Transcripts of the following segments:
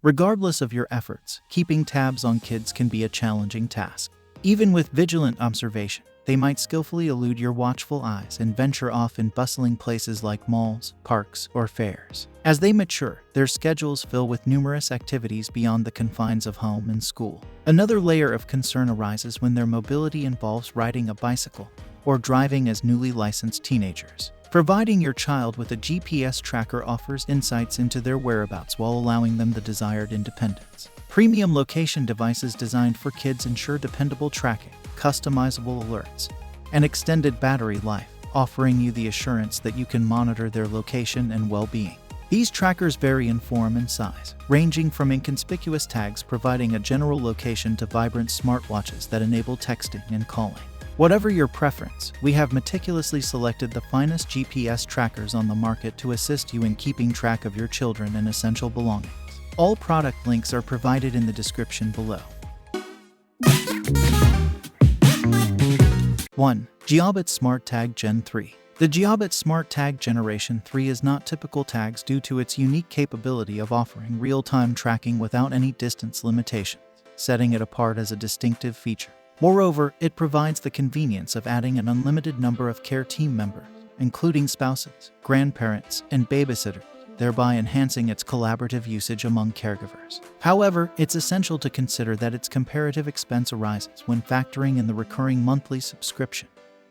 Regardless of your efforts, keeping tabs on kids can be a challenging task. Even with vigilant observation, they might skillfully elude your watchful eyes and venture off in bustling places like malls, parks, or fairs. As they mature, their schedules fill with numerous activities beyond the confines of home and school. Another layer of concern arises when their mobility involves riding a bicycle or driving as newly licensed teenagers. Providing your child with a GPS tracker offers insights into their whereabouts while allowing them the desired independence. Premium location devices designed for kids ensure dependable tracking, customizable alerts, and extended battery life, offering you the assurance that you can monitor their location and well-being. These trackers vary in form and size, ranging from inconspicuous tags providing a general location to vibrant smartwatches that enable texting and calling. Whatever your preference, we have meticulously selected the finest GPS trackers on the market to assist you in keeping track of your children and essential belongings. All product links are provided in the description below. 1. Jiobit Smart Tag Gen 3. The Jiobit Smart Tag Generation 3 is not typical tags due to its unique capability of offering real-time tracking without any distance limitations, setting it apart as a distinctive feature. Moreover, it provides the convenience of adding an unlimited number of care team members, including spouses, grandparents, and babysitters, thereby enhancing its collaborative usage among caregivers. However, it's essential to consider that its comparative expense arises when factoring in the recurring monthly subscription,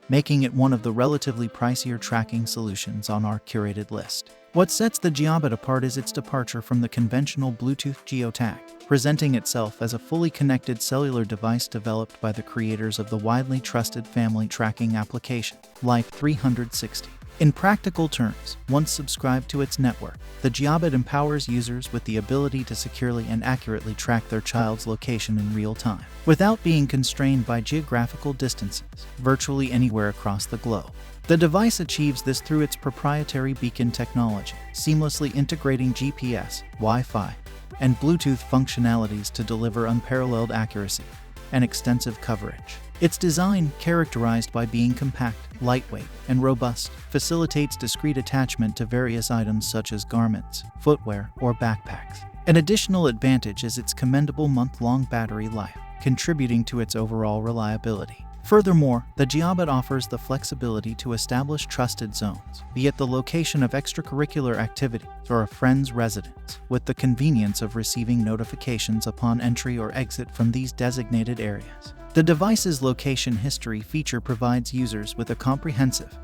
making it one of the relatively pricier tracking solutions on our curated list. What sets the Jiobit apart is its departure from the conventional Bluetooth geotag, presenting itself as a fully connected cellular device developed by the creators of the widely trusted family tracking application, Life 360. In practical terms, once subscribed to its network, the Jiobit empowers users with the ability to securely and accurately track their child's location in real time, without being constrained by geographical distances, virtually anywhere across the globe. The device achieves this through its proprietary beacon technology, seamlessly integrating GPS, Wi-Fi, and Bluetooth functionalities to deliver unparalleled accuracy and extensive coverage. Its design, characterized by being compact, lightweight, and robust, facilitates discreet attachment to various items such as garments, footwear, or backpacks. An additional advantage is its commendable month-long battery life, contributing to its overall reliability. Furthermore, the Jiobit offers the flexibility to establish trusted zones, be it the location of extracurricular activities or a friend's residence, with the convenience of receiving notifications upon entry or exit from these designated areas. The device's location history feature provides users with a comprehensive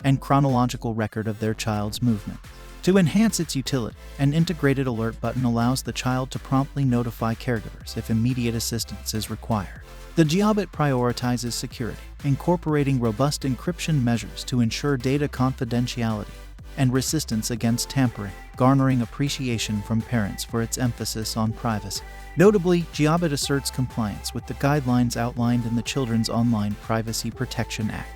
and chronological record of their child's movement. To enhance its utility, an integrated alert button allows the child to promptly notify caregivers if immediate assistance is required. The Jiobit prioritizes security, incorporating robust encryption measures to ensure data confidentiality and resistance against tampering, garnering appreciation from parents for its emphasis on privacy. Notably, Jiobit asserts compliance with the guidelines outlined in the Children's Online Privacy Protection Act.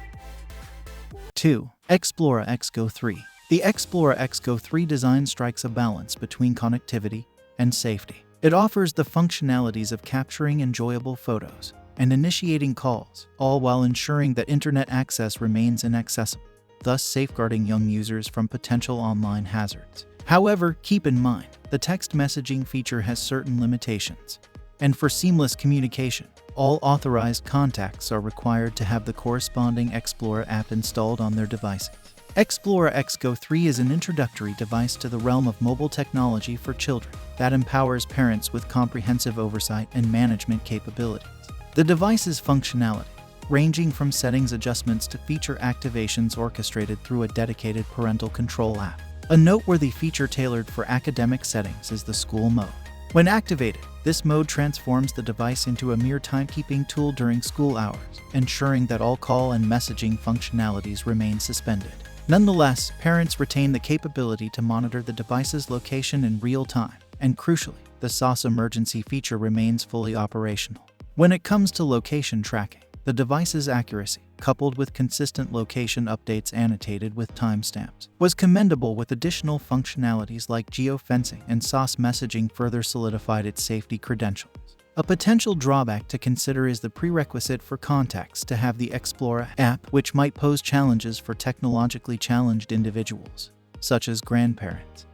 2. Xplora XGO3. The Xplora XGO3 design strikes a balance between connectivity and safety. It offers the functionalities of capturing enjoyable photos and initiating calls, all while ensuring that internet access remains inaccessible, thus safeguarding young users from potential online hazards. However, keep in mind, the text messaging feature has certain limitations, and for seamless communication, all authorized contacts are required to have the corresponding Xplora app installed on their devices. Xplora XGO3 is an introductory device to the realm of mobile technology for children that empowers parents with comprehensive oversight and management capabilities. The device's functionality, ranging from settings adjustments to feature activations orchestrated through a dedicated parental control app. A noteworthy feature tailored for academic settings is the school mode. When activated, this mode transforms the device into a mere timekeeping tool during school hours, ensuring that all call and messaging functionalities remain suspended. Nonetheless, parents retain the capability to monitor the device's location in real time, and crucially, the SOS emergency feature remains fully operational. When it comes to location tracking, the device's accuracy, coupled with consistent location updates annotated with timestamps, was commendable, with additional functionalities like geofencing and SOS messaging further solidified its safety credentials. A potential drawback to consider is the prerequisite for contacts to have the Xplora app, which might pose challenges for technologically challenged individuals, such as grandparents.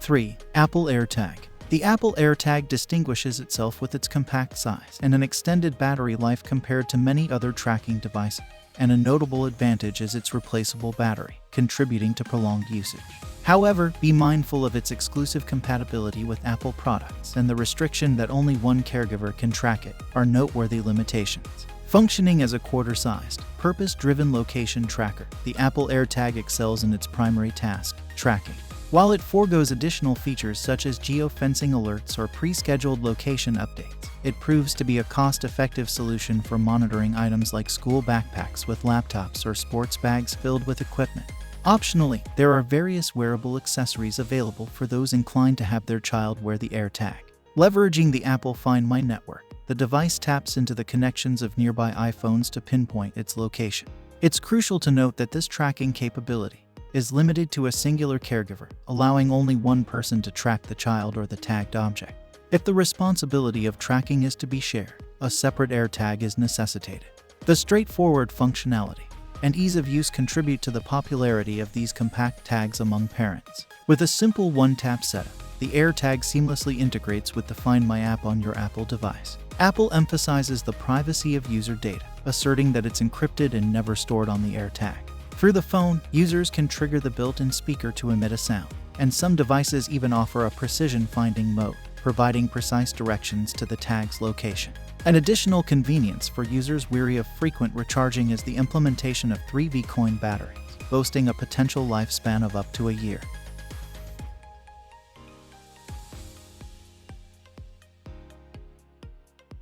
3. Apple AirTag. The Apple AirTag distinguishes itself with its compact size and an extended battery life compared to many other tracking devices, and a notable advantage is its replaceable battery, contributing to prolonged usage. However, be mindful of its exclusive compatibility with Apple products, and the restriction that only one caregiver can track it are noteworthy limitations. Functioning as a quarter-sized, purpose-driven location tracker, the Apple AirTag excels in its primary task, tracking. While it forgoes additional features such as geofencing alerts or pre-scheduled location updates, it proves to be a cost-effective solution for monitoring items like school backpacks with laptops or sports bags filled with equipment. Optionally, there are various wearable accessories available for those inclined to have their child wear the AirTag. Leveraging the Apple Find My network, the device taps into the connections of nearby iPhones to pinpoint its location. It's crucial to note that this tracking capability is limited to a singular caregiver, allowing only one person to track the child or the tagged object. If the responsibility of tracking is to be shared, a separate AirTag is necessitated. The straightforward functionality and ease of use contribute to the popularity of these compact tags among parents. With a simple one-tap setup, the AirTag seamlessly integrates with the Find My app on your Apple device. Apple emphasizes the privacy of user data, asserting that it's encrypted and never stored on the AirTag. Through the phone, users can trigger the built-in speaker to emit a sound, and some devices even offer a precision finding mode, providing precise directions to the tag's location. An additional convenience for users weary of frequent recharging is the implementation of 3V coin batteries, boasting a potential lifespan of up to a year.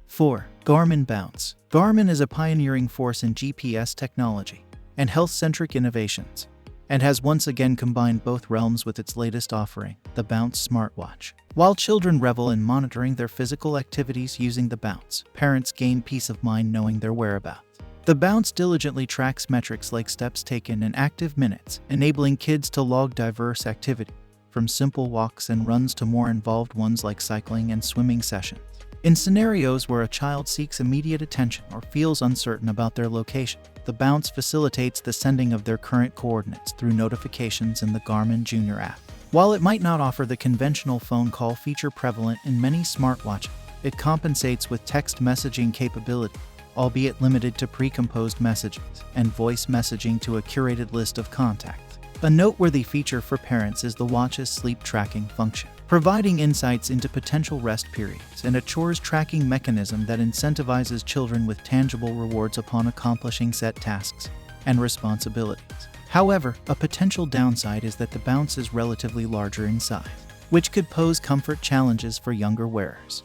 Four. Garmin Bounce. Garmin is a pioneering force in GPS technology and health-centric innovations, and has once again combined both realms with its latest offering, the Bounce smartwatch. While children revel in monitoring their physical activities using the Bounce, parents gain peace of mind knowing their whereabouts. The Bounce diligently tracks metrics like steps taken and active minutes, enabling kids to log diverse activities, from simple walks and runs to more involved ones like cycling and swimming sessions. In scenarios where a child seeks immediate attention or feels uncertain about their location, the Bounce facilitates the sending of their current coordinates through notifications in the Garmin Junior app. While it might not offer the conventional phone call feature prevalent in many smartwatches, it compensates with text messaging capability, albeit limited to pre-composed messages, and voice messaging to a curated list of contacts. A noteworthy feature for parents is the watch's sleep tracking function, providing insights into potential rest periods and a chores tracking mechanism that incentivizes children with tangible rewards upon accomplishing set tasks and responsibilities. However, a potential downside is that the Bounce is relatively larger in size, which could pose comfort challenges for younger wearers.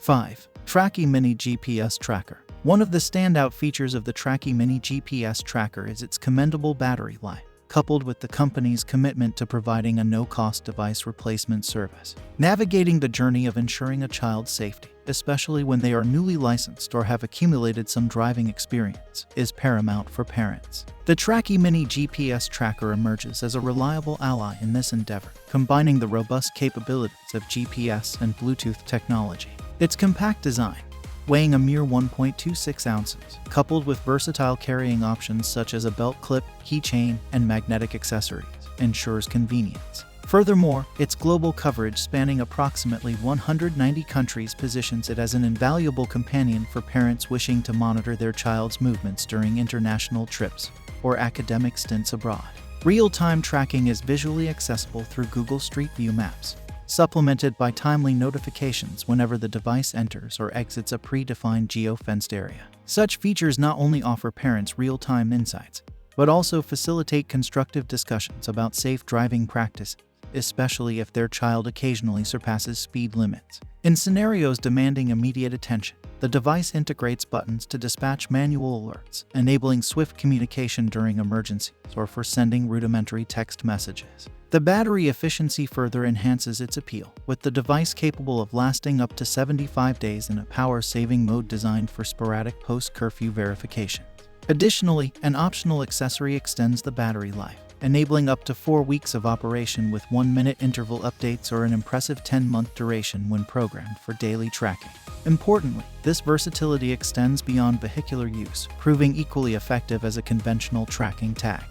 5. Tracki Mini GPS Tracker. One of the standout features of the Tracki Mini GPS Tracker is its commendable battery life, coupled with the company's commitment to providing a no-cost device replacement service. Navigating the journey of ensuring a child's safety, especially when they are newly licensed or have accumulated some driving experience, is paramount for parents. The Tracki Mini GPS Tracker emerges as a reliable ally in this endeavor, combining the robust capabilities of GPS and Bluetooth technology. Its compact design, weighing a mere 1.26 ounces, coupled with versatile carrying options such as a belt clip, keychain, and magnetic accessories, ensures convenience. Furthermore, its global coverage spanning approximately 190 countries positions it as an invaluable companion for parents wishing to monitor their child's movements during international trips or academic stints abroad. Real-time tracking is visually accessible through Google Street View maps, supplemented by timely notifications whenever the device enters or exits a predefined geo-fenced area. Such features not only offer parents real-time insights, but also facilitate constructive discussions about safe driving practices, especially if their child occasionally surpasses speed limits. In scenarios demanding immediate attention, the device integrates buttons to dispatch manual alerts, enabling swift communication during emergencies or for sending rudimentary text messages. The battery efficiency further enhances its appeal, with the device capable of lasting up to 75 days in a power-saving mode designed for sporadic post-curfew verification. Additionally, an optional accessory extends the battery life, enabling up to 4 weeks of operation with 1-minute interval updates or an impressive 10-month duration when programmed for daily tracking. Importantly, this versatility extends beyond vehicular use, proving equally effective as a conventional tracking tag.